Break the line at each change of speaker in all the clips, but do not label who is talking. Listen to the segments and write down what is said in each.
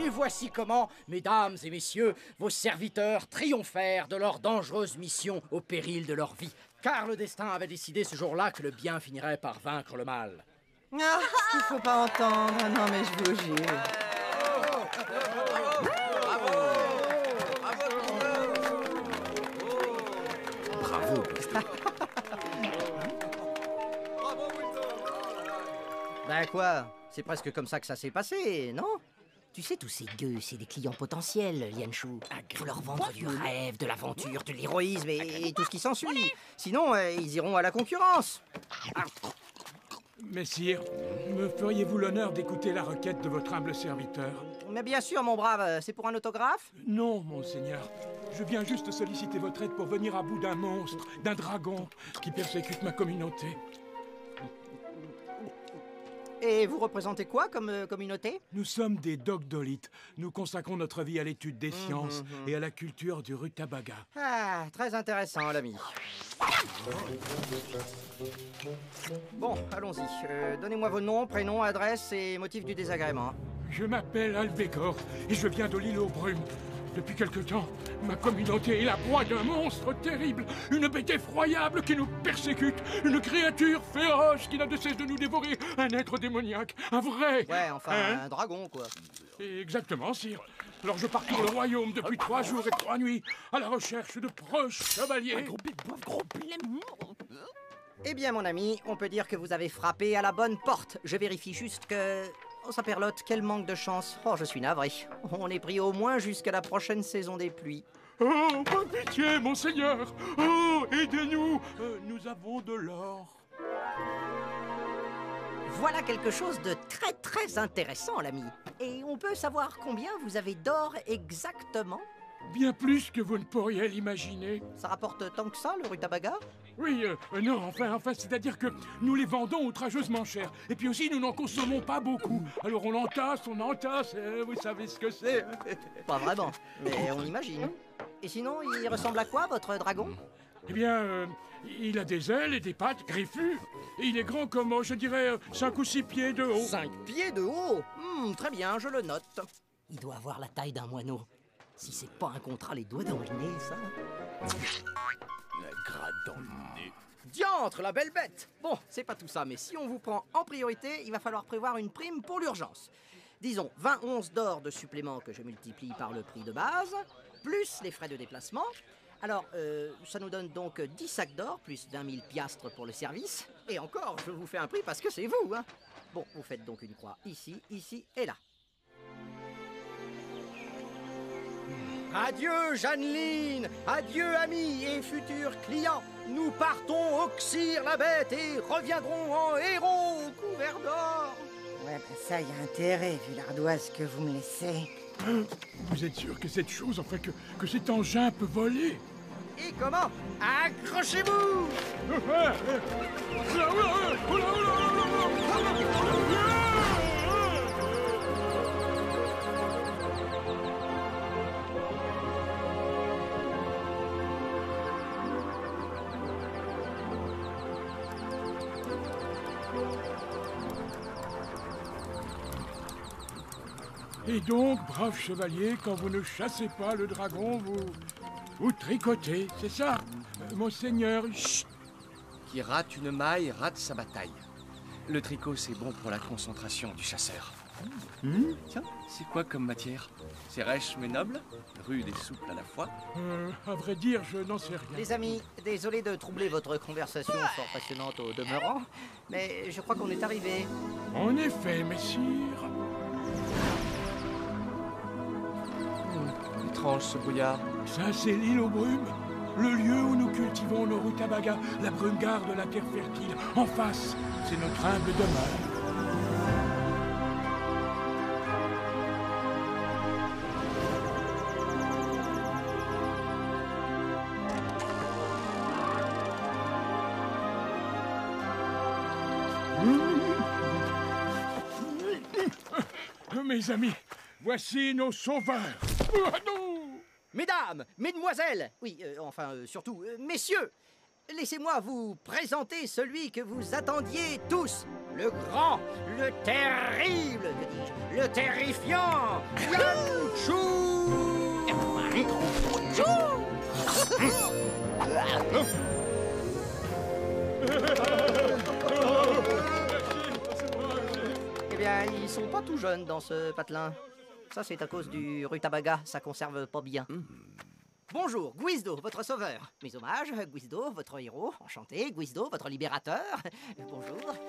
Et voici comment, mesdames et messieurs, vos serviteurs triomphèrent de leur dangereuse mission au péril de leur vie. Car le destin avait décidé ce jour-là que le bien finirait par vaincre le mal.
Ah, ce qu'il faut pas entendre. Ah non, mais je vous jure.
Bravo.
Ben quoi? C'est presque comme ça que ça s'est passé, non? Tu sais, tous ces gueux, c'est des clients potentiels, Lianshu. Faut leur vendre du rêve, de l'aventure, de l'héroïsme et tout ce qui s'ensuit. Sinon, ils iront à la concurrence.
Messire, me feriez-vous l'honneur d'écouter la requête de votre humble serviteur?
Mais bien sûr, mon brave, c'est pour un autographe?
Non, monseigneur. Je viens juste solliciter votre aide pour venir à bout d'un monstre, d'un dragon, qui persécute ma communauté.
Et vous représentez quoi comme communauté?
Nous sommes des dogdolites. Nous consacrons notre vie à l'étude des sciences et à la culture du rutabaga.
Ah, très intéressant, l'ami. Bon, allons-y. Donnez-moi vos noms, prénoms, adresses et motifs du désagrément.
Je m'appelle Albégor et je viens de l'île aux brumes. Depuis quelque temps, ma communauté est la proie d'un monstre terrible, une bête effroyable qui nous persécute, une créature féroce qui n'a de cesse de nous dévorer, un être démoniaque, un vrai...
Ouais, enfin,
Hein?
un dragon, quoi.
Exactement, sire. Alors je parcours le royaume depuis 3 jours et 3 nuits, à la recherche de proches chevaliers.
Eh bien, mon ami, on peut dire que vous avez frappé à la bonne porte. Je vérifie juste que... Oh, saperlotte, quel manque de chance. Oh, je suis navré. On est pris au moins jusqu'à la prochaine saison des pluies.
Oh, par pitié, monseigneur. Oh, aidez-nous. Nous avons de l'or.
Voilà quelque chose de très très intéressant, l'ami. Et on peut savoir combien vous avez d'or exactement?
Bien plus que vous ne pourriez l'imaginer.
Ça rapporte tant que ça, le rutabaga?
Oui, non, enfin, c'est-à-dire que nous les vendons outrageusement cher. Et puis aussi, nous n'en consommons pas beaucoup. Alors on entasse, vous savez ce que c'est.
Pas vraiment, mais on imagine. Et sinon, il ressemble à quoi, votre dragon?
Eh bien, il a des ailes et des pattes griffues. Et il est grand comme, je dirais, 5 ou 6 pieds de haut.
5 pieds de haut? Très bien, je le note. Il doit avoir la taille d'un moineau. Si c'est pas un contrat les doigts dans le nez, ça...
La gratte dans le nez. Diantre, la belle bête!
Bon, c'est pas tout ça, mais si on vous prend en priorité, il va falloir prévoir une prime pour l'urgence. Disons 20 onces d'or de supplément que je multiplie par le prix de base, plus les frais de déplacement. Alors, ça nous donne donc 10 sacs d'or, plus d'1 000 piastres pour le service. Et encore, je vous fais un prix parce que c'est vous, hein. Bon, vous faites donc une croix ici, ici et là.
Adieu, Jeanneline! Adieu, amis et futurs clients! Nous partons oxyre la bête et reviendrons en héros couverts d'or!
Ouais, ben ça y a intérêt, vu l'ardoise que vous me laissez.
Vous êtes sûr que cette chose, enfin que cet engin peut voler?
Et comment? Accrochez-vous!
Et donc, brave chevalier, quand vous ne chassez pas le dragon, vous tricotez, c'est ça? Monseigneur, chut!
Qui rate une maille rate sa bataille. Le tricot, c'est bon pour la concentration du chasseur. Tiens, c'est quoi comme matière? C'est rêche mais noble, rude et souple à la fois.
À vrai dire, je n'en sais rien.
Les amis, désolé de troubler votre conversation fort passionnante au demeurant, mais je crois qu'on est arrivé.
En effet, messire.
Étrange ce brouillard.
Ça, c'est l'île aux brumes. Le lieu où nous cultivons nos rutabagas, la brume garde la terre fertile. En face, c'est notre humble demeure. Mes amis, voici nos sauveurs.
Mesdames, mesdemoiselles, oui, surtout, messieurs, laissez-moi vous présenter celui que vous attendiez tous,
le grand, le terrible, que dis-je, le terrifiant,
Eh bien, ils sont pas tout jeunes dans ce patelin. Ça, c'est à cause du rutabaga, ça conserve pas bien. Bonjour, Guizdo, votre sauveur. Mes hommages, Guizdo, votre héros. Enchanté, Guizdo, votre libérateur. Bonjour, enchanté.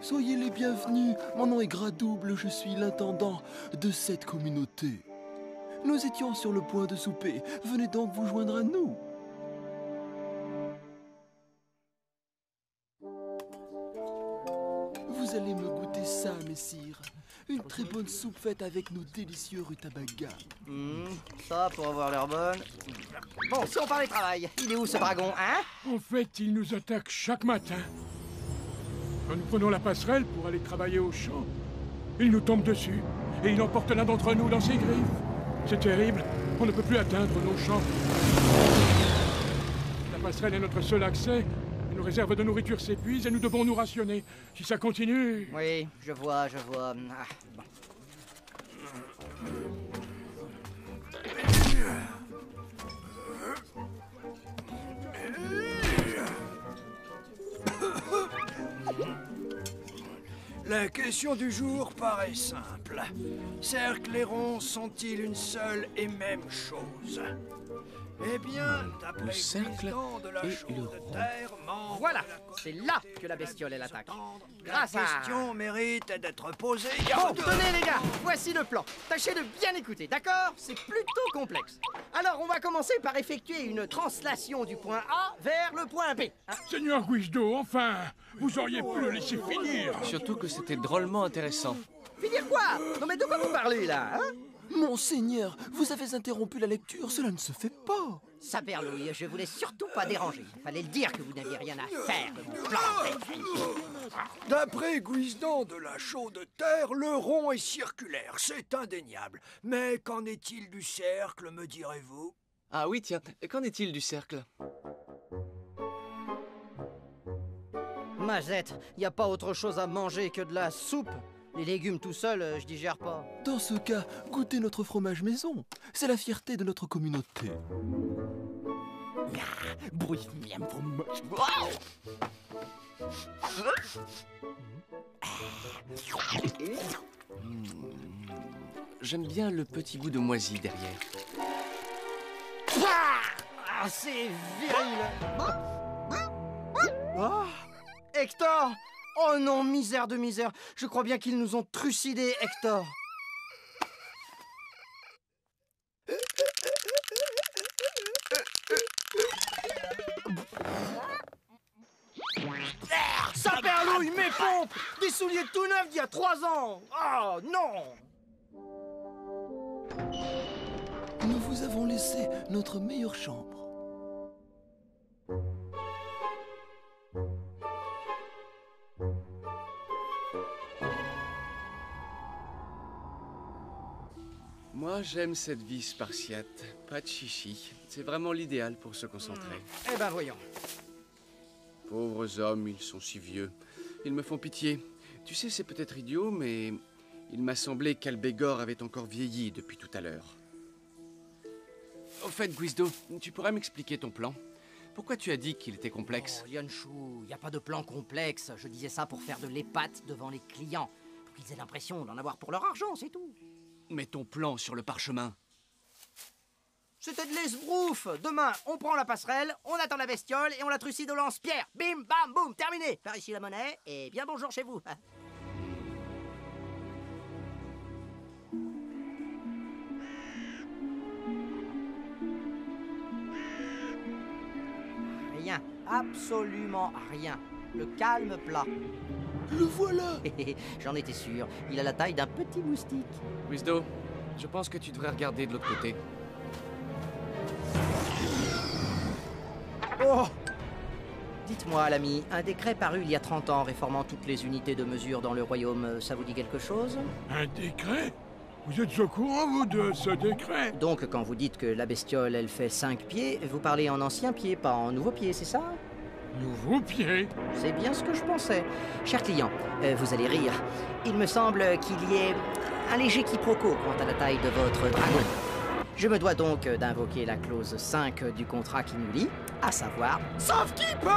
Soyez les bienvenus. Mon nom est Gradouble, je suis l'intendant de cette communauté. Nous étions sur le point de souper. Venez donc vous joindre à nous. Vous allez me goûter ça, messire. Une très bonne soupe faite avec nos délicieux rutabagas.
Ça, pour avoir l'air bonne. Bon, si on parlait travail, il est où ce dragon, hein?
En fait, il nous attaque chaque matin. Quand nous prenons la passerelle pour aller travailler au champ, il nous tombe dessus et il emporte l'un d'entre nous dans ses griffes. C'est terrible, on ne peut plus atteindre nos champs. La passerelle est notre seul accès. Nos réserves de nourriture s'épuisent et nous devons nous rationner. Si ça continue...
Oui, je vois. Ah, bon.
La question du jour paraît simple. Cercle et rond sont-ils une seule et même chose? Eh bien, d'après
Le cercle
de la
et
chaude
le rond.
terre, membre
Voilà,
de la
c'est là que la bestiole elle attaque.
Grâce
Grâce à...
La question mérite d'être posée.
Bon, tenez les gars, voici le plan. Tâchez de bien écouter, d'accord? C'est plutôt complexe. Alors, on va commencer par effectuer une translation du point A vers le point B. Hein?
Seigneur Guizdo, enfin, vous auriez pu le laisser finir.
Surtout que c'était drôlement intéressant.
Finir quoi? Non mais de quoi vous parlez là, hein?
Monseigneur, vous avez interrompu la lecture, cela ne se fait pas.
Saperlouille, je voulais surtout pas déranger. Fallait le dire que vous n'aviez rien à faire de mon plan.
D'après Guisdan de la chaude terre, le rond est circulaire, c'est indéniable. Mais qu'en est-il du cercle, me direz-vous?
Ah oui, tiens, qu'en est-il du cercle?
Mazette, y a pas autre chose à manger que de la soupe. Les légumes tout seuls, je digère pas.
Dans ce cas, goûtez notre fromage maison. C'est la fierté de notre communauté.
J'aime bien le petit goût de moisi derrière.
Ah, c'est viril. Oh, Hector! Oh non, misère de misère. Je crois bien qu'ils nous ont trucidés, Hector. Saperlouille, mes pompes! Des souliers tout neufs d'il y a 3 ans! Oh non!
Nous vous avons laissé notre meilleure chambre.
Moi, j'aime cette vie spartiate. Pas de chichi. C'est vraiment l'idéal pour se concentrer.
Eh ben voyons.
Pauvres hommes, ils sont si vieux. Ils me font pitié. Tu sais, c'est peut-être idiot, mais il m'a semblé qu'Albégor avait encore vieilli depuis tout à l'heure. Au fait, Guizdo, tu pourrais m'expliquer ton plan? Pourquoi tu as dit qu'il était complexe?
Oh, Yonchou, y a pas de plan complexe. Je disais ça pour faire de l'épate devant les clients. Pour qu'ils aient l'impression d'en avoir pour leur argent, c'est tout.
Mais ton plan sur le parchemin?
C'était de l'esbrouf. Demain, on prend la passerelle, on attend la bestiole et on la trucide au lance-pierre. Bim, bam, boum, terminé. Par ici la monnaie et bien bonjour chez vous. Rien, absolument rien. Le calme plat.
Le voilà!
J'en étais sûr. Il a la taille d'un petit moustique.
Guizdo, je pense que tu devrais regarder de l'autre côté.
Oh! Dites-moi, l'ami, un décret paru il y a 30 ans réformant toutes les unités de mesure dans le royaume, ça vous dit quelque chose?
Un décret? Vous êtes au courant, vous, de ce décret?
Donc, quand vous dites que la bestiole, elle fait 5 pieds, vous parlez en ancien pied, pas en nouveau pied, c'est ça?
Nouveau pied.
C'est bien ce que je pensais. Cher client, vous allez rire. Il me semble qu'il y ait un léger quiproquo quant à la taille de votre dragon. Je me dois donc d'invoquer la clause 5 du contrat qui nous lie, à savoir... Sauf qui peut.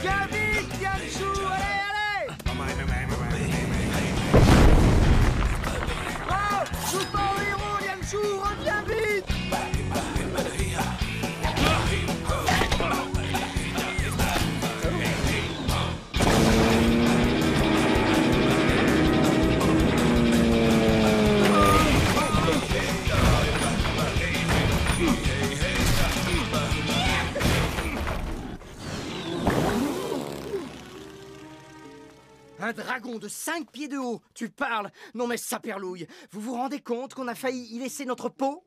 Viens vite, Yanchou, allez, Oh, joue pas au héros, Yanchou, reviens vite. Un dragon de 5 pieds de haut, tu parles? Non mais saperlouille, vous vous rendez compte qu'on a failli y laisser notre peau?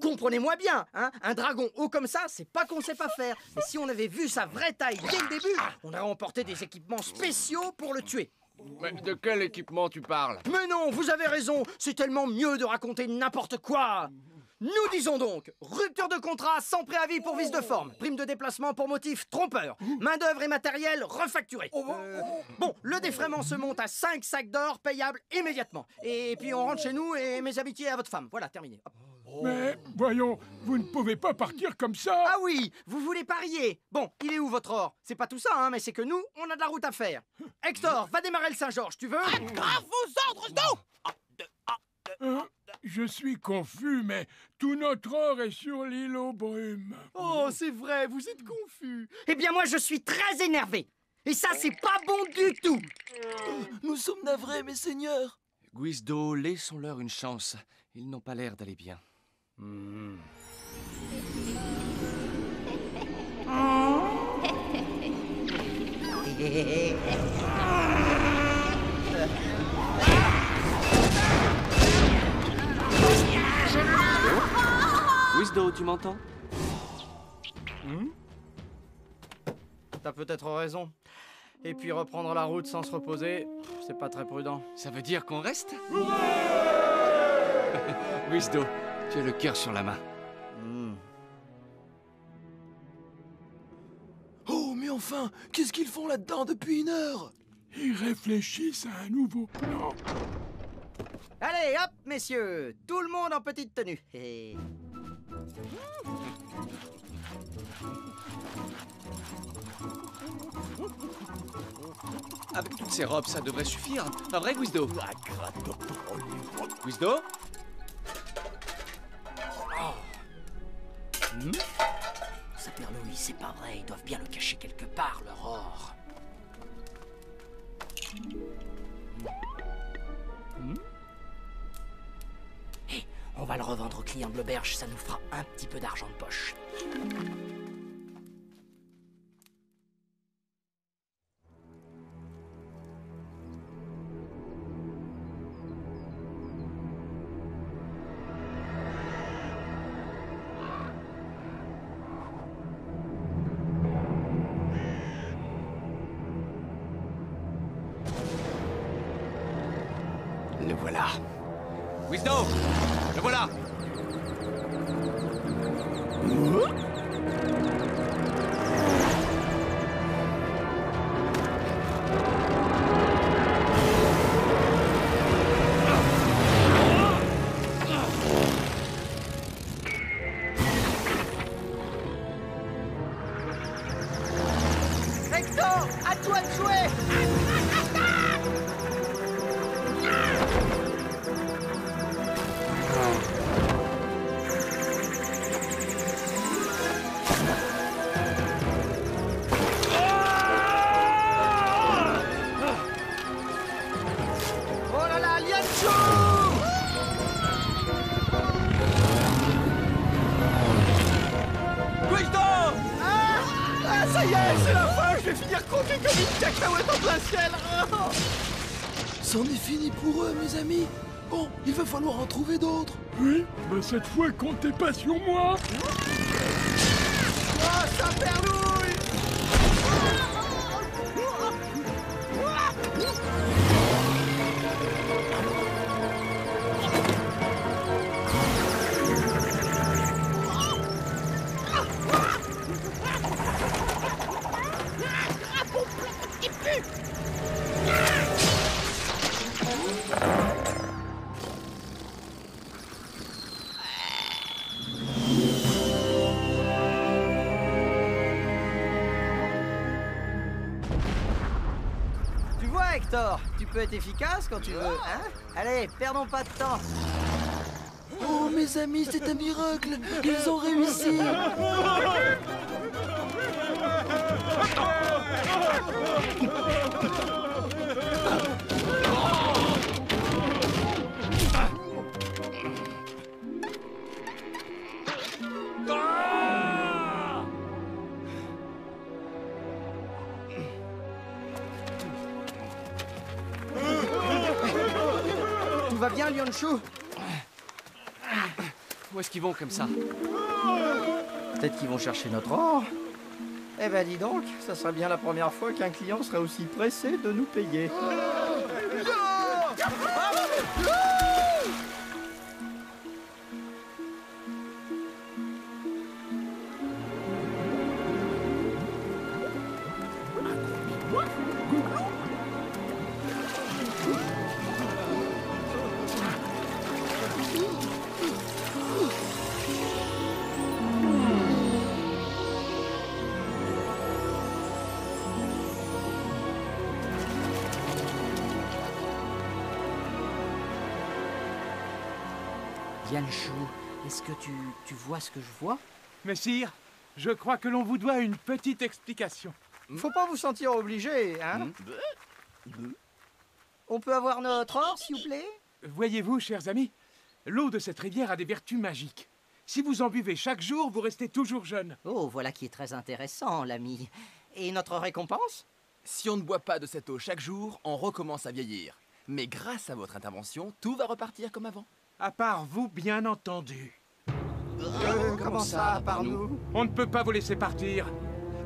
Comprenez-moi bien, hein? Un dragon haut comme ça, c'est pas qu'on sait pas faire. Mais si on avait vu sa vraie taille dès le début, on aurait emporté des équipements spéciaux pour le tuer.
Mais de quel équipement tu parles?
Mais non, vous avez raison, c'est tellement mieux de raconter n'importe quoi. Nous disons donc, rupture de contrat sans préavis pour vice de forme, prime de déplacement pour motif trompeur, main-d'œuvre et matériel refacturé. Bon, le défraiement se monte à 5 sacs d'or payables immédiatement. Et puis on rentre chez nous et mes amitiés à votre femme. Voilà, terminé. Hop.
Mais voyons, vous ne pouvez pas partir comme ça.
Ah oui, vous voulez parier? Bon, il est où votre or? C'est pas tout ça, hein, mais c'est que nous, on a de la route à faire. Hector, va démarrer le Saint-Georges, tu veux?
Grave vos ordres, non!
Je suis confus, mais tout notre or est sur l'île aux brumes.
Oh, c'est vrai, vous êtes confus. Eh bien, moi, je suis très énervé. Et ça, c'est pas bon du tout.
Nous sommes navrés, mes seigneurs.
Guizdo, laissons-leur une chance. Ils n'ont pas l'air d'aller bien. Guizdo, tu m'entends?
T'as peut-être raison. Et puis reprendre la route sans se reposer, c'est pas très prudent.
Ça veut dire qu'on reste? Guizdo, tu as le cœur sur la main.
Oh, mais enfin, qu'est-ce qu'ils font là-dedans depuis 1 heure?
Ils réfléchissent à un nouveau plan.
Allez, hop, messieurs, tout le monde en petite tenue.
Avec toutes ces robes, ça devrait suffire. Pas vrai, Guizdo? Guizdo?
Saperlouille, c'est pas vrai, ils doivent bien le cacher quelque part, leur or. Hé, on va le revendre au client de l'auberge, ça nous fera un petit peu d'argent de poche.
Le voilà. Guizdo, le voilà.
Hector, à toi de jouer! Oh là là, Lianchou!
Guizdo!
Ah, ça y est, c'est la fin! Je vais finir croqué comme une cacahuète en plein ciel! Oh.
C'en est fini pour eux, mes amis. Bon, il va falloir en trouver d'autres.
Oui, mais cette fois, comptez pas sur moi.
Ça perdouille. Tu vois, Hector, tu peux être efficace quand tu veux, hein? Allez, perdons pas de temps.
Oh, mes amis, c'est un miracle! Ils ont réussi!
Tout va bien, Lionshu?
Où est-ce qu'ils vont comme ça?
Peut-être qu'ils vont chercher notre or. Eh ben dis donc, ça serait bien la première fois qu'un client serait aussi pressé de nous payer. Lianshu, est-ce que tu vois ce que je vois?
Messire, je crois que l'on vous doit une petite explication.
Faut pas vous sentir obligé, hein? On peut avoir notre or, s'il vous plaît?
Voyez-vous, chers amis, l'eau de cette rivière a des vertus magiques. Si vous en buvez chaque jour, vous restez toujours jeune.
Oh, voilà qui est très intéressant, l'ami. Et notre récompense?
Si on ne boit pas de cette eau chaque jour, on recommence à vieillir. Mais grâce à votre intervention, tout va repartir comme avant.
À part vous, bien entendu.
Comment ça, par nous?
On ne peut pas vous laisser partir.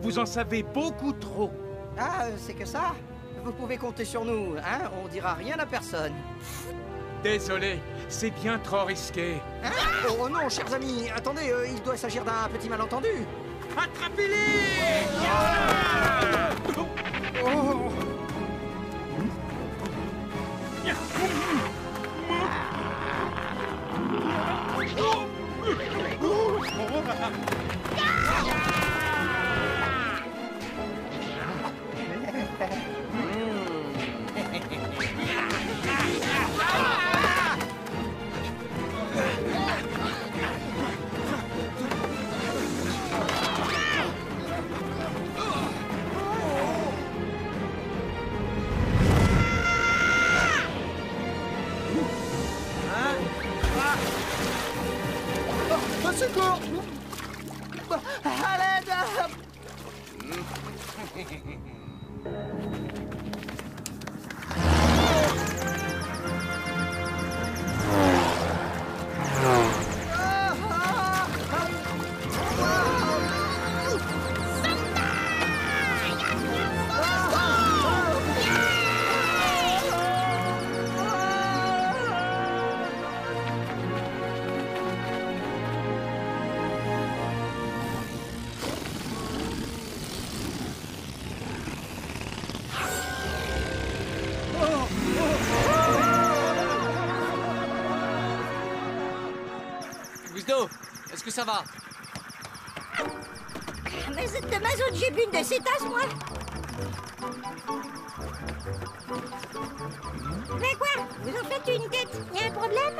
Vous en savez beaucoup trop.
Ah, c'est que ça? Vous pouvez compter sur nous, hein? On dira rien à personne.
Désolé, c'est bien trop risqué.
Hein? Oh non, chers amis, attendez, il doit s'agir d'un petit malentendu.
Attrapez-les!
Oh. Secours! À l'aide!
Guido, est-ce que ça va?
Mais cette de mazout, j'ai bu une de ces tasses, moi. Mais quoi? Vous en faites une tête? Y a un problème?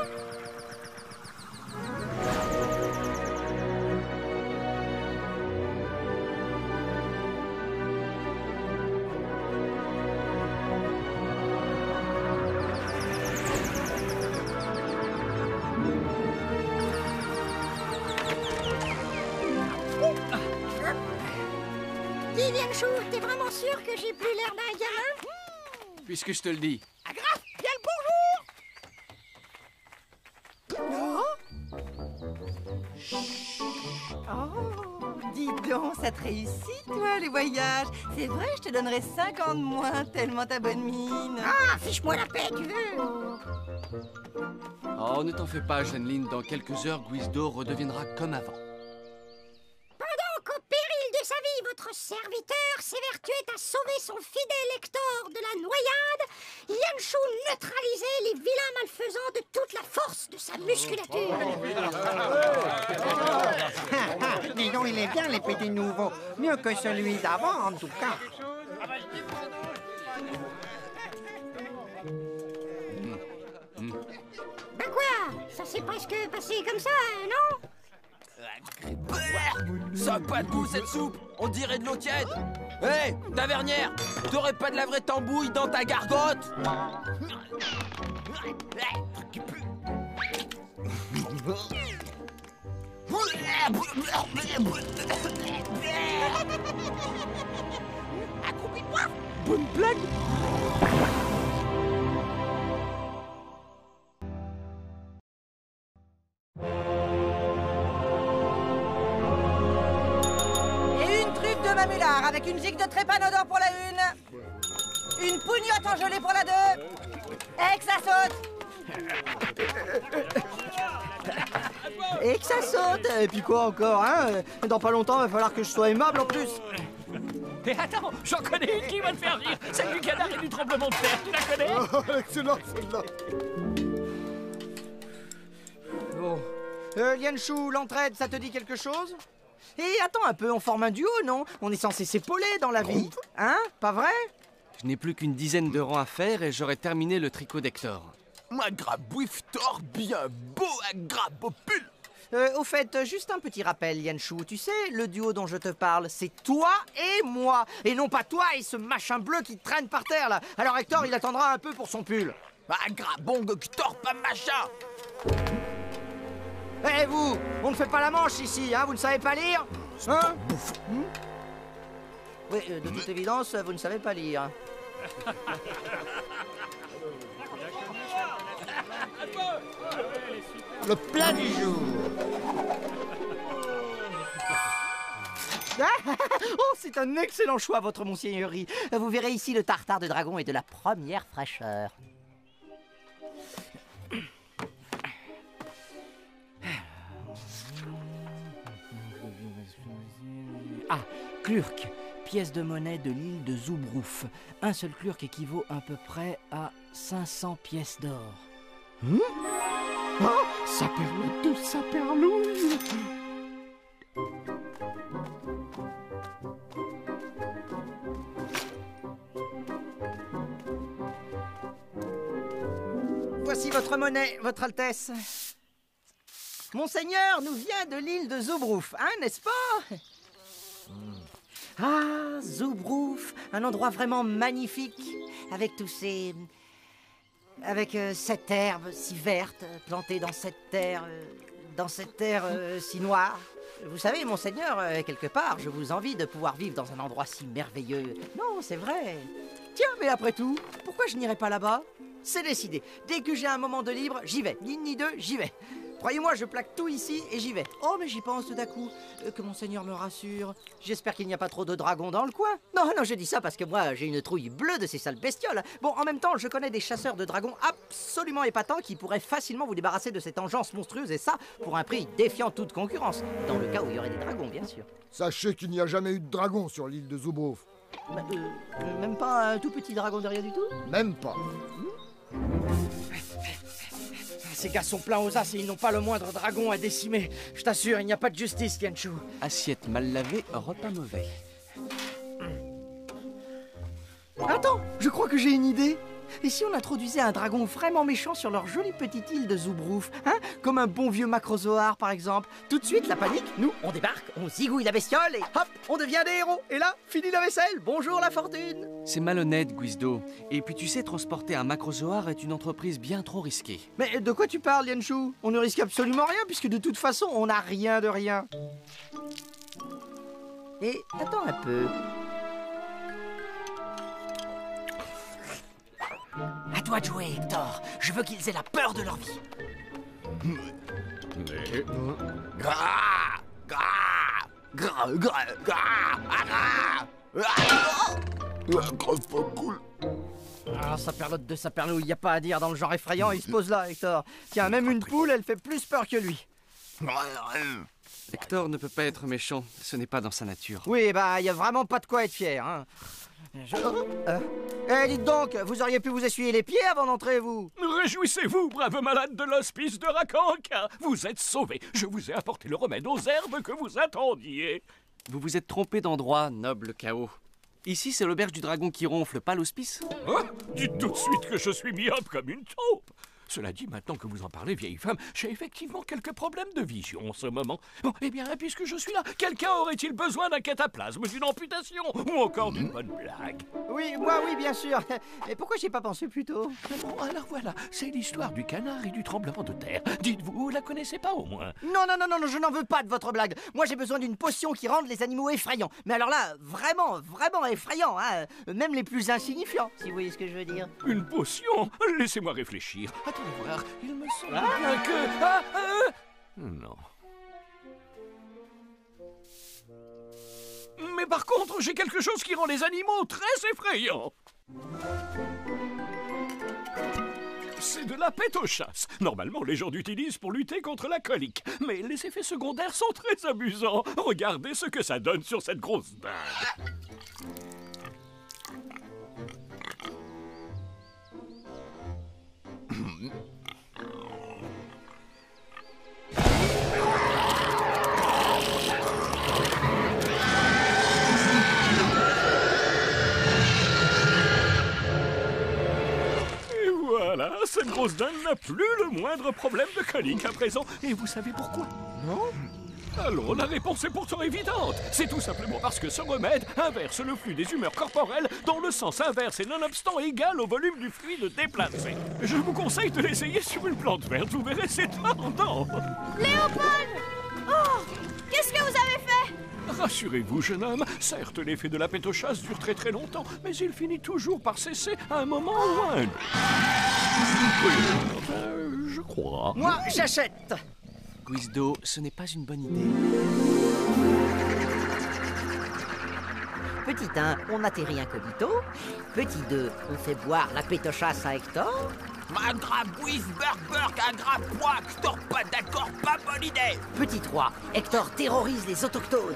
Dis, Lianshu, t'es vraiment sûr que j'ai plus l'air d'un gamin?
Puisque je te le dis.
Agraf, bien le bonjour.
Oh, dis
dis donc, ça te réussit, toi, les voyages. C'est vrai, je te donnerais 5 ans de moins, tellement ta bonne mine.
Ah, fiche-moi la paix, tu veux.
Oh, ne t'en fais pas, Jeanneline. Dans quelques heures, Guisdo redeviendra comme avant.
Pendant qu'au péril de sa vie, votre serviteur s'évertuait à sauver son fidèle Hector de la noyade, Yanshu neutralisait les vilains malfaisants de toute la force de sa musculature.
Dis donc, il est bien, les petits nouveaux. Mieux que celui d'avant, en tout cas.
Bah quoi? Ça s'est presque passé comme ça, non?
Ça a pas de goût cette soupe. On dirait de l'eau tiède. Hé, tavernière, t'aurais pas de la vraie tambouille dans ta gargote?
Accroupis-toi.
Bonne blague.
Et une truffe de mamulard avec une gigue de trépanodore pour la 1. Une pougnotte en gelée pour la 2. Et que ça saute.
Et que ça saute. Et puis quoi encore, hein? Dans pas longtemps, il va falloir que je sois aimable en plus.
Et attends, j'en connais une qui va te faire rire. Celle du canard et du tremblement de terre, tu la connais?
Oh, excellent, celle-là.
Bon. Lianshu, l'entraide, ça te dit quelque chose? Et attends un peu, on forme un duo, non? On est censé s'épauler dans la vie. Hein? Pas vrai?
Je n'ai plus qu'une dizaine de rangs à faire et j'aurai terminé le tricot d'Hector.
Ma grabouiftor bien beau à grabopule.
Au fait, juste un petit rappel, Yanshu. Tu sais, le duo dont je te parle, c'est toi et moi. Et non pas toi et ce machin bleu qui traîne par terre, là. Alors Hector, il attendra un peu pour son pull.
Ma grabong Hector, pas machin.
Eh vous, on ne fait pas la manche ici, hein? Vous ne savez pas lire? Hein? Oui, de toute évidence, vous ne savez pas lire.
Le plat du jour.
Oh, c'est un excellent choix, votre monseigneurie. Vous verrez ici le tartare de dragon et de la première fraîcheur. Ah, Klurk, pièce de monnaie de l'île de Zubrouf. Un seul Klurk équivaut à peu près à 500 pièces d'or.
Oh, saperloute de saperlouille.
Voici votre monnaie, votre Altesse. Monseigneur nous vient de l'île de Zubrouf, hein, n'est-ce pas? Ah, Zubrouf, un endroit vraiment magnifique, avec tous ces... avec cette herbe si verte, plantée dans cette terre si noire. Vous savez, monseigneur, quelque part, je vous envie de pouvoir vivre dans un endroit si merveilleux. Non, c'est vrai. Tiens, mais après tout, pourquoi je n'irai pas là-bas? C'est décidé. Dès que j'ai un moment de libre, j'y vais. Ni une ni deux, j'y vais. Croyez-moi, je plaque tout ici et j'y vais. Oh, mais j'y pense tout à coup. Que monseigneur me rassure. J'espère qu'il n'y a pas trop de dragons dans le coin. Non, non, je dis ça parce que moi, j'ai une trouille bleue de ces sales bestioles. Bon, en même temps, je connais des chasseurs de dragons absolument épatants qui pourraient facilement vous débarrasser de cette engeance monstrueuse et ça, pour un prix défiant toute concurrence. Dans le cas où il y aurait des dragons, bien sûr.
Sachez qu'il n'y a jamais eu de dragon sur l'île de Zubrouf.
Bah, même pas un tout petit dragon de rien du tout?
Même pas.
Ces gars sont pleins aux as et ils n'ont pas le moindre dragon à décimer. Je t'assure, il n'y a pas de justice, Yanshu.
Assiette mal lavée, repas mauvais.
Attends, je crois que j'ai une idée. Et si on introduisait un dragon vraiment méchant sur leur jolie petite île de Zubrouf, hein? Comme un bon vieux macrozoar, par exemple. Tout de suite, la panique, nous, on débarque, on zigouille la bestiole et hop, on devient des héros. Et là, fini la vaisselle, bonjour la fortune.
C'est malhonnête, Guisdo. Et puis tu sais, transporter un macrozoar est une entreprise bien trop risquée.
Mais de quoi tu parles, Yanshu? On ne risque absolument rien, puisque de toute façon, on n'a rien de rien. Et attends un peu. À toi de jouer, Hector. Je veux qu'ils aient la peur de leur vie.
Gras, gras.
Grave pas cool.
Ah, saperlotte de saperlouille, y a pas à dire dans le genre effrayant, il se pose là, Hector. Tiens, même une poule, elle fait plus peur que lui.
Hector ne peut pas être méchant, ce n'est pas dans sa nature.
Oui, bah, y a vraiment pas de quoi être fier, hein. Dites donc, vous auriez pu vous essuyer les pieds avant d'entrer, vous.
Réjouissez-vous, brave malade de l'hospice de Rakanka. Vous êtes sauvé. Je vous ai apporté le remède aux herbes que vous attendiez.
Vous vous êtes trompé d'endroit, noble chaos. Ici, c'est l'auberge du dragon qui ronfle, pas l'hospice.
Oh, dites tout de suite que je suis myope comme une taupe. Cela dit, maintenant que vous en parlez, vieille femme, j'ai effectivement quelques problèmes de vision en ce moment. Bon, eh bien, puisque je suis là, quelqu'un aurait-il besoin d'un cataplasme, d'une amputation ou encore d'une bonne blague?
Oui, moi, oui, bien sûr. Mais pourquoi j'y ai pas pensé plus tôt?
Bon, alors voilà, c'est l'histoire du canard et du tremblement de terre. Dites-vous, vous la connaissez pas au moins?
Non, je n'en veux pas de votre blague. Moi, j'ai besoin d'une potion qui rende les animaux effrayants. Mais alors là, vraiment, vraiment effrayants, hein. Même les plus insignifiants, si vous voyez ce que je veux dire.
Une potion? Laissez-moi réfléchir. Attendez voir, il me semble bien que... Non. Mais par contre, j'ai quelque chose qui rend les animaux très effrayants. C'est de la pétochasse. Normalement, les gens l'utilisent pour lutter contre la colique. Mais les effets secondaires sont très amusants. Regardez ce que ça donne sur cette grosse dinde. Voilà, cette grosse dinde n'a plus le moindre problème de colique à présent. Et vous savez pourquoi?
Non?
Alors, la réponse est pourtant évidente. C'est tout simplement parce que ce remède inverse le flux des humeurs corporelles dans le sens inverse et nonobstant égal au volume du fluide déplacé. Je vous conseille de l'essayer sur une plante verte, vous verrez, c'est ardent.
Léopold! Oh! Qu'est-ce que vous avez fait?
Rassurez-vous, jeune homme, certes, l'effet de la pétochasse dure très très longtemps, mais il finit toujours par cesser à un moment ou à un autre. Je crois.
Moi, j'achète.
Guizdo, ce n'est pas une bonne idée.
Petit 1, on atterrit incognito. Petit 2, on fait boire la pétochasse à Hector.
Un grabouis, burger, un grab poids, Hector pas d'accord, pas bonne idée.
Petit 3, Hector terrorise les autochtones.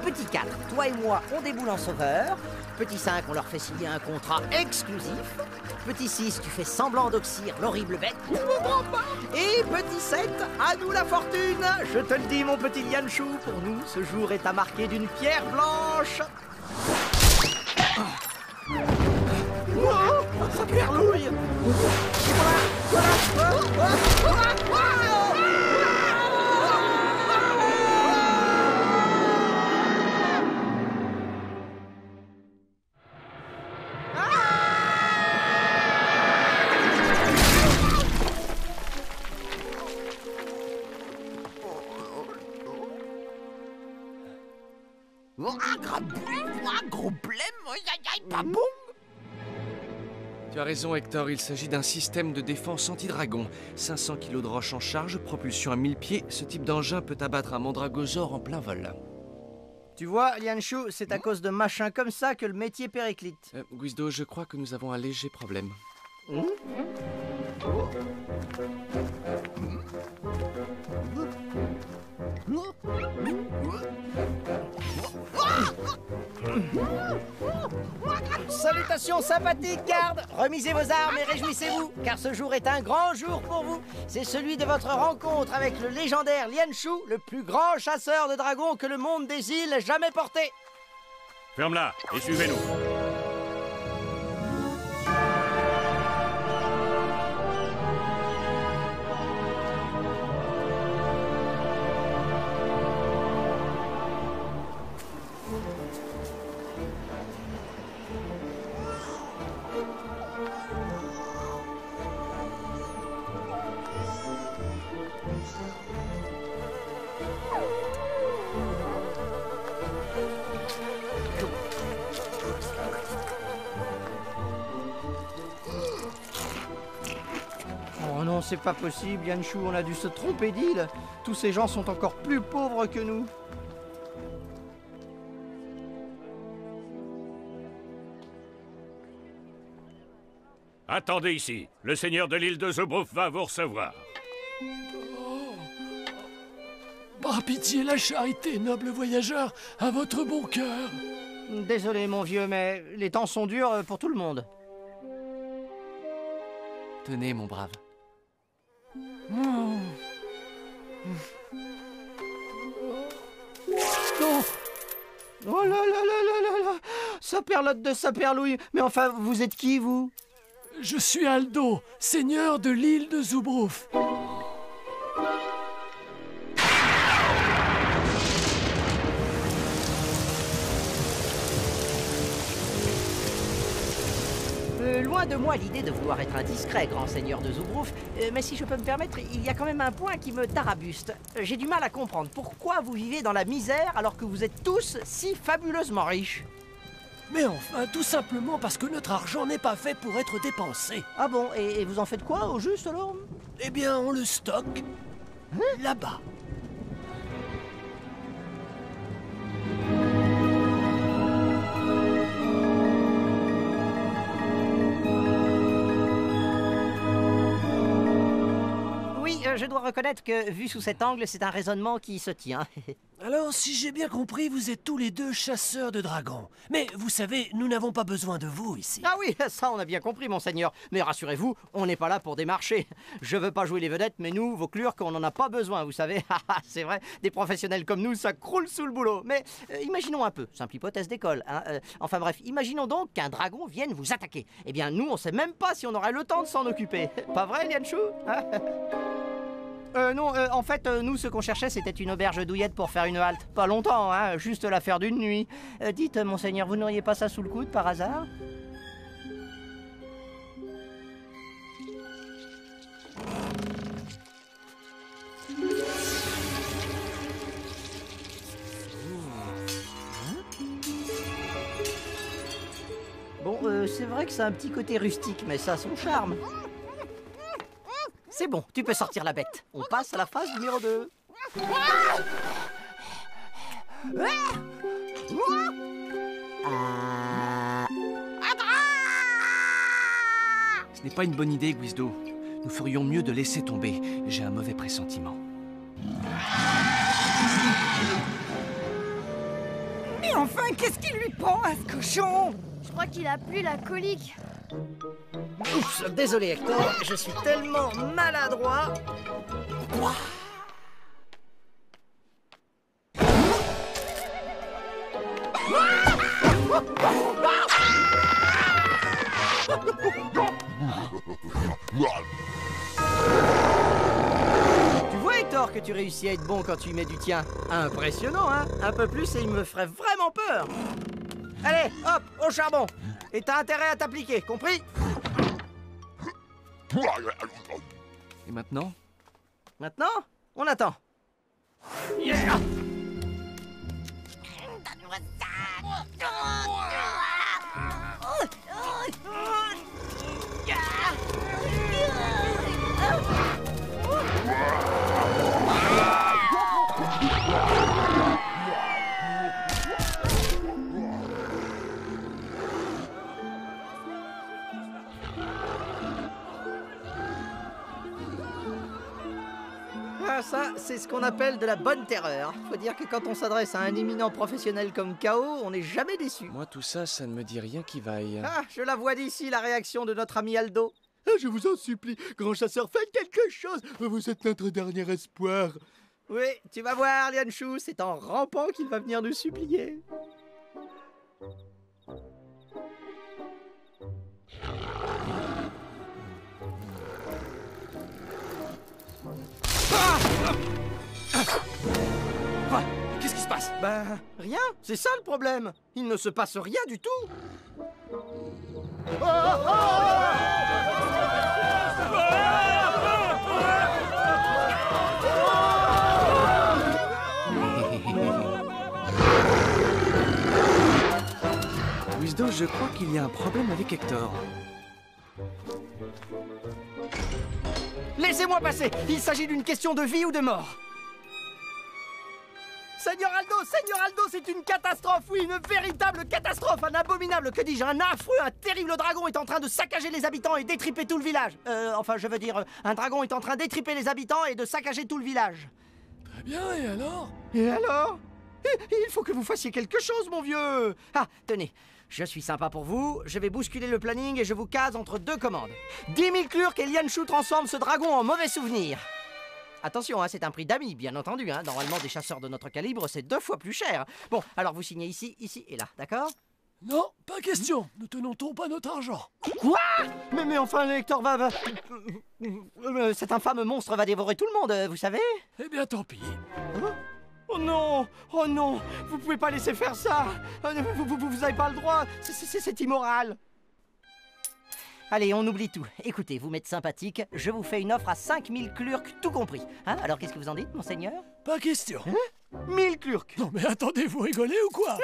Petit 4, toi et moi, on déboule en sauveur. Petit 5, on leur fait signer un contrat exclusif. Petit 6, tu fais semblant d'oxyre l'horrible bête. Et petit 7, à nous la fortune. Je te le dis, mon petit Lianchou, pour nous, ce jour est à marquer d'une pierre blanche. Oh, ça perlouille.
Un gros blême, pas bon.
Tu as raison, Hector, il s'agit d'un système de défense anti-dragon. 500 kg de roche en charge, propulsion à 1000 pieds, ce type d'engin peut abattre un mandragosaure en plein vol.
Tu vois, Lianchou, c'est à cause de machins comme ça que le métier périclite.
Guizdo, je crois que nous avons un léger problème.
Salutations sympathiques, garde. Remisez vos armes et réjouissez-vous, car ce jour est un grand jour pour vous. C'est celui de votre rencontre avec le légendaire Lianchou, le plus grand chasseur de dragons que le monde des îles ait jamais porté.
Ferme-la et suivez-nous.
Oh non, c'est pas possible, Lianchou, on a dû se tromper d'île. Tous ces gens sont encore plus pauvres que nous.
Attendez ici. Le seigneur de l'île de Zubruf va vous recevoir.
Par pitié, la charité, noble voyageur, à votre bon cœur.
Désolé, mon vieux, mais les temps sont durs pour tout le monde.
Tenez, mon brave.
Non. Oh là là là là là là. Saperlotte de Saperlouille. Mais enfin, vous êtes qui, vous?
Je suis Aldo, seigneur de l'île de Zubruf.
Loin de moi l'idée de vouloir être indiscret, grand seigneur de Zubruf, mais si je peux me permettre, il y a quand même un point qui me tarabuste. J'ai du mal à comprendre pourquoi vous vivez dans la misère alors que vous êtes tous si fabuleusement riches.
Mais enfin, tout simplement parce que notre argent n'est pas fait pour être dépensé.
Ah bon, et vous en faites quoi au juste alors?
Eh bien, on le stocke là-bas.
Je dois reconnaître que, vu sous cet angle, c'est un raisonnement qui se tient.
Alors, si j'ai bien compris, vous êtes tous les deux chasseurs de dragons. Mais vous savez, nous n'avons pas besoin de vous ici.
Ah oui, ça on a bien compris, monseigneur. Mais rassurez-vous, on n'est pas là pour démarcher. Je veux pas jouer les vedettes, mais nous, vos clurques, on n'en a pas besoin, vous savez. C'est vrai, des professionnels comme nous, ça croule sous le boulot. Mais imaginons un peu, simple hypothèse d'école. Hein, enfin bref, imaginons donc qu'un dragon vienne vous attaquer. Eh bien, nous, on sait même pas si on aurait le temps de s'en occuper. Pas vrai, Lianchou? Non, en fait, nous, ce qu'on cherchait, c'était une auberge douillette pour faire une halte. Pas longtemps, hein, juste l'affaire d'une nuit. Dites, monseigneur, vous n'auriez pas ça sous le coude, par hasard? Bon, c'est vrai que c'est un petit côté rustique, mais ça a son charme. C'est bon, tu peux sortir la bête. On passe à la phase numéro 2.
Ce n'est pas une bonne idée, Guizdo. Nous ferions mieux de laisser tomber. J'ai un mauvais pressentiment.
Mais enfin, qu'est-ce qui lui prend à ce cochon?
Je crois qu'il a plus la colique.
Oups, désolé Hector, je suis tellement maladroit. Tu vois Hector que tu réussis à être bon quand tu y mets du tien. Impressionnant, hein? Un peu plus et il me ferait vraiment peur. Allez, hop, au charbon. Et t'as intérêt à t'appliquer, compris?
Et maintenant?
Maintenant, on attend.
Yeah.
Ah, ça, c'est ce qu'on appelle de la bonne terreur. Faut dire que quand on s'adresse à un éminent professionnel comme K.O., on n'est jamais déçu.
Moi, tout ça, ça ne me dit rien qui vaille.
Ah, je la vois d'ici, la réaction de notre ami Aldo.
Ah, je vous en supplie, grand chasseur, faites quelque chose. Vous êtes notre dernier espoir.
Oui, tu vas voir, Lianchou, c'est en rampant qu'il va venir nous supplier.
Quoi? Qu'est-ce qui se passe?
Ben, rien, c'est ça le problème. Il ne se passe rien du tout.
Guizdo, je crois qu'il y a un problème avec Hector.
Laissez-moi passer. Il s'agit d'une question de vie ou de mort. Seigneur Aldo, c'est une catastrophe, oui, une véritable catastrophe, un abominable, que dis-je, un affreux, un terrible dragon est en train de saccager les habitants et d'étriper tout le village. Enfin, je veux dire, un dragon est en train d'étriper les habitants et de saccager tout le village.
Très bien, et alors?
Et alors? Il faut que vous fassiez quelque chose, mon vieux. Ah, tenez, je suis sympa pour vous, je vais bousculer le planning et je vous case entre deux commandes. 10 000 Klurk et Lianshu transforment ce dragon en mauvais souvenir. Attention, hein, c'est un prix d'amis, bien entendu. Hein. Normalement, des chasseurs de notre calibre, c'est 2 fois plus cher. Bon, alors vous signez ici, ici et là, d'accord?
Non, pas question. Ne tenons-on pas notre argent?
Quoi? Mais enfin, Hector va... cet infâme monstre va dévorer tout le monde, vous savez?
Eh bien, tant pis.
Hein? Oh non! Oh non! Vous pouvez pas laisser faire ça! Vous avez pas le droit! C'est immoral! Allez, on oublie tout. Écoutez, vous m'êtes sympathique, je vous fais une offre à 5000 Klurk, tout compris. Hein? Alors qu'est-ce que vous en dites, monseigneur?
Pas question.
Hein? 1000 Klurk!
Non mais attendez, vous rigolez ou quoi?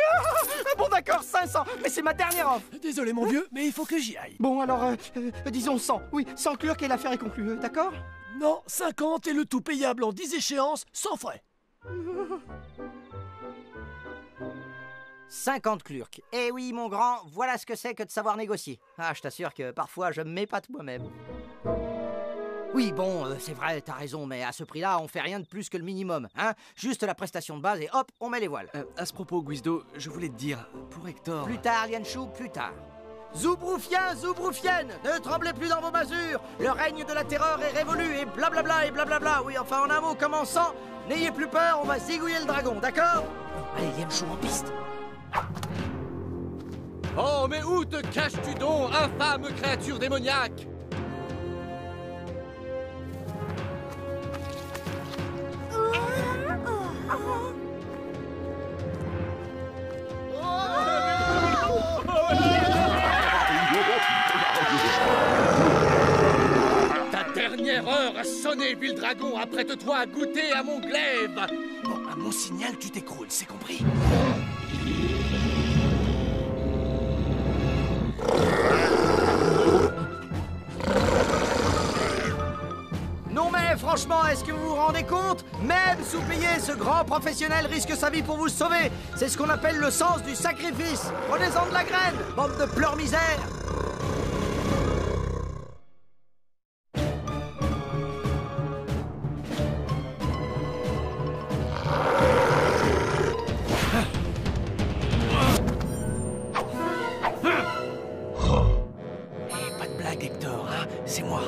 Bon d'accord, 500, mais c'est ma dernière offre!
Désolé mon vieux, mais il faut que j'y aille.
Bon alors, disons 100. Oui, 100 Klurk et l'affaire est conclue, d'accord?
Non, 50 et le tout payable en 10 échéances, sans frais.
50 Klurk. Eh oui, mon grand, voilà ce que c'est que de savoir négocier. Ah, je t'assure que parfois je m'épate moi-même. Oui, bon, c'est vrai, t'as raison, mais à ce prix-là, on fait rien de plus que le minimum, hein? Juste la prestation de base et hop, on met les voiles.
À ce propos, Guizdo, je voulais te dire, pour Hector...
Plus tard, Lianshu, plus tard. Zoubroufiens, Zoubroufiennes, ne tremblez plus dans vos masures. Le règne de la terreur est révolu et blablabla et blablabla. Oui, enfin, en un mot commençant, n'ayez plus peur, on va zigouiller le dragon, d'accord? Allez, Lianshu en piste.
Oh, mais où te caches-tu donc, infâme créature démoniaque? Ta dernière heure a sonné, vil dragon. Apprête-toi à goûter à mon glaive.
Bon, à mon signal, tu t'écroules, c'est compris?
Non mais franchement, est-ce que vous vous rendez compte? Même sous-payé, ce grand professionnel risque sa vie pour vous sauver. C'est ce qu'on appelle le sens du sacrifice. Prenez-en de la graine, bande de pleurs-misère.
Pas de blague, Hector, hein? C'est moi.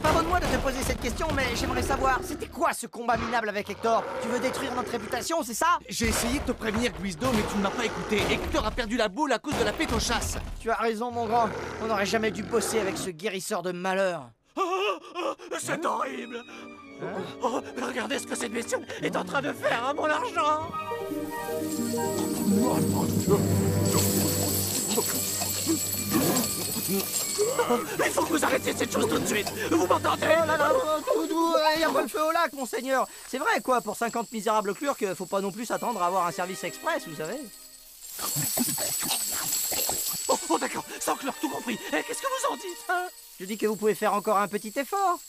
Pardonne-moi de te poser cette question, mais j'aimerais savoir, c'était quoi ce combat minable avec Hector? Tu veux détruire notre réputation, c'est ça?
J'ai essayé de te prévenir, Guizdo, mais tu ne m'as pas écouté. Hector a perdu la boule à cause de la pétochasse.
Tu as raison, mon grand. On n'aurait jamais dû bosser avec ce guérisseur de malheur.
C'est horrible. Oh, regardez ce que cette bestiole est en train de faire à mon argent. Il faut que vous arrêtiez cette chose tout de suite. Vous m'entendez?
Oh là là, il y a pas le feu au lac, monseigneur. C'est vrai, quoi, pour 50 misérables Klurk, faut pas non plus s'attendre à avoir un service express, vous savez.
Oh d'accord, sans Klurk, tout compris. Qu'est-ce que vous en dites, hein?
Je dis que vous pouvez faire encore un petit effort.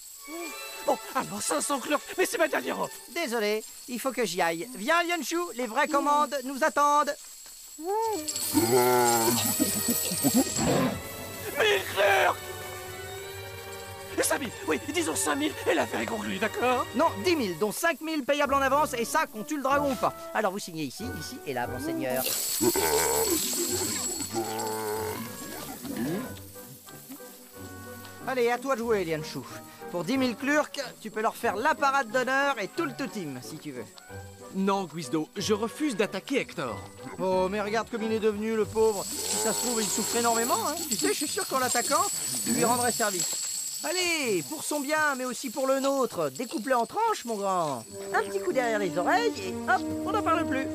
Bon, alors 500 Klurk, mais c'est ma dernière offre.
Désolé, il faut que j'y aille. Viens, Lianshu, les vraies commandes nous attendent.
Mais Klurk! 5000, oui, disons 5000 et l'affaire est conclue, d'accord?
Non, 10 000, dont 5 000 payables en avance, et ça, qu'on tue le dragon ou pas. Alors vous signez ici, ici et là, monseigneur. Allez, à toi de jouer, Lianshu. Pour 10 000 Klurk, tu peux leur faire la parade d'honneur et tout le tout-team, si tu veux.
Non, Guizdo, je refuse d'attaquer Hector.
Oh, mais regarde comme il est devenu, le pauvre. Si ça se trouve, il souffre énormément, hein. Tu sais, je suis sûr qu'en l'attaquant, tu lui rendrais service. Allez, pour son bien, mais aussi pour le nôtre, découpe-le en tranches, mon grand. Un petit coup derrière les oreilles, et hop, on n'en parle plus.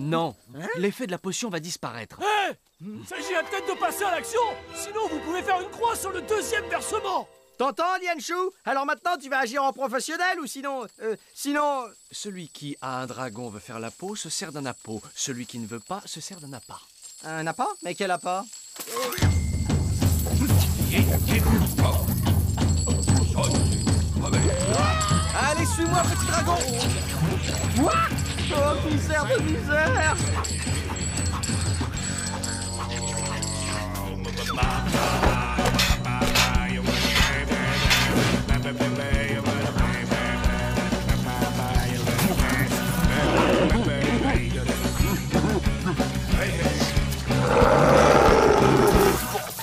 Non, l'effet de la potion va disparaître.
Hé Il s'agit peut-être de passer à l'action. Sinon, vous pouvez faire une croix sur le deuxième versement.
T'entends, Lianshu? Alors maintenant, tu vas agir en professionnel ou sinon...
Celui qui a un dragon veut faire la peau se sert d'un appât. Celui qui ne veut pas se sert d'un appât.
Un appât? Mais quel appât?
Allez, suis-moi, petit dragon!
Oh, misère de misère!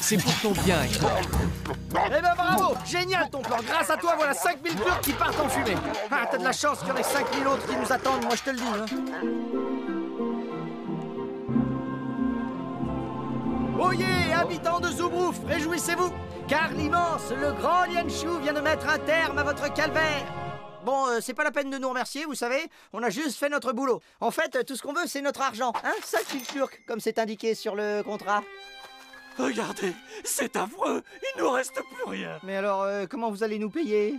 C'est pour ton bien, Hector.
Eh ben bravo! Génial ton plan! Grâce à toi, voilà 5000 pleurs qui partent en fumée! Ah, t'as de la chance qu'il y en ait 5000 autres qui nous attendent, moi je te le dis, hein! Oyez, habitants de Zoubrouf, réjouissez-vous! Car l'immense, le grand Lianshu vient de mettre un terme à votre calvaire! Bon, c'est pas la peine de nous remercier, vous savez, on a juste fait notre boulot. En fait, tout ce qu'on veut, c'est notre argent, hein? 5000 turcs, comme c'est indiqué sur le contrat.
Regardez, c'est affreux. Il nous reste plus rien.
Mais alors, comment vous allez nous payer?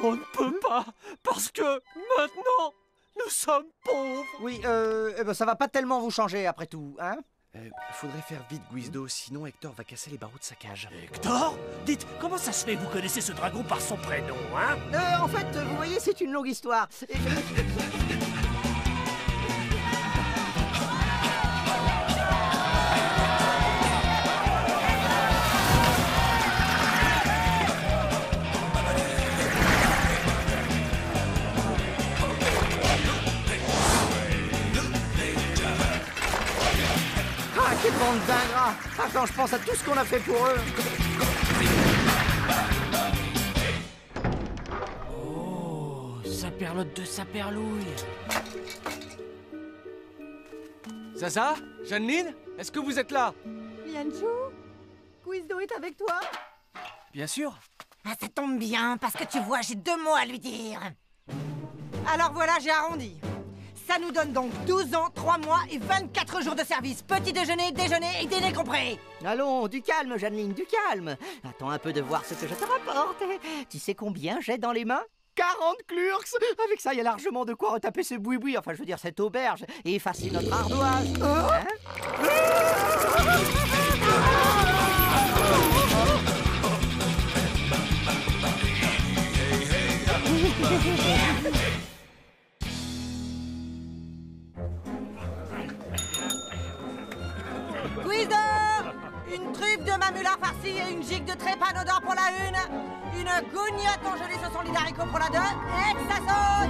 On ne peut pas, parce que maintenant, nous sommes pauvres.
Oui, eh ben, ça va pas tellement vous changer après tout, hein?
Faudrait faire vite, Guizdo, sinon Hector va casser les barreaux de sa cage.
Hector? Dites, comment ça se fait que vous connaissez ce dragon par son prénom, hein?
En fait, vous voyez, c'est une longue histoire. Quelle bande d'ingrats! Ah, quand je pense à tout ce qu'on a fait pour eux!
Oh, saperlotte de saperlouille!
Zaza? Jeanneline? Est-ce que vous êtes là?
Lianshu? Guizdo est avec toi?
Bien sûr.
Ah, ça tombe bien, parce que tu vois, j'ai 2 mots à lui dire. Alors voilà, j'ai arrondi. Ça nous donne donc 12 ans, 3 mois et 24 jours de service. Petit déjeuner, déjeuner et dîner compris.
Allons, du calme, Jeanneline, du calme. Attends un peu de voir ce que je te rapporte. Tu sais combien j'ai dans les mains? 40 klurks. Avec ça, il y a largement de quoi retaper ce boui-boui, enfin je veux dire cette auberge, et effacer notre ardoise. Hein?
Guizdo! Une truffe de mamula farcie et une gigue de trépanodore pour la 1. Une gougnotte engelée sur son lit d'haricots pour la 2. Et que ça saute!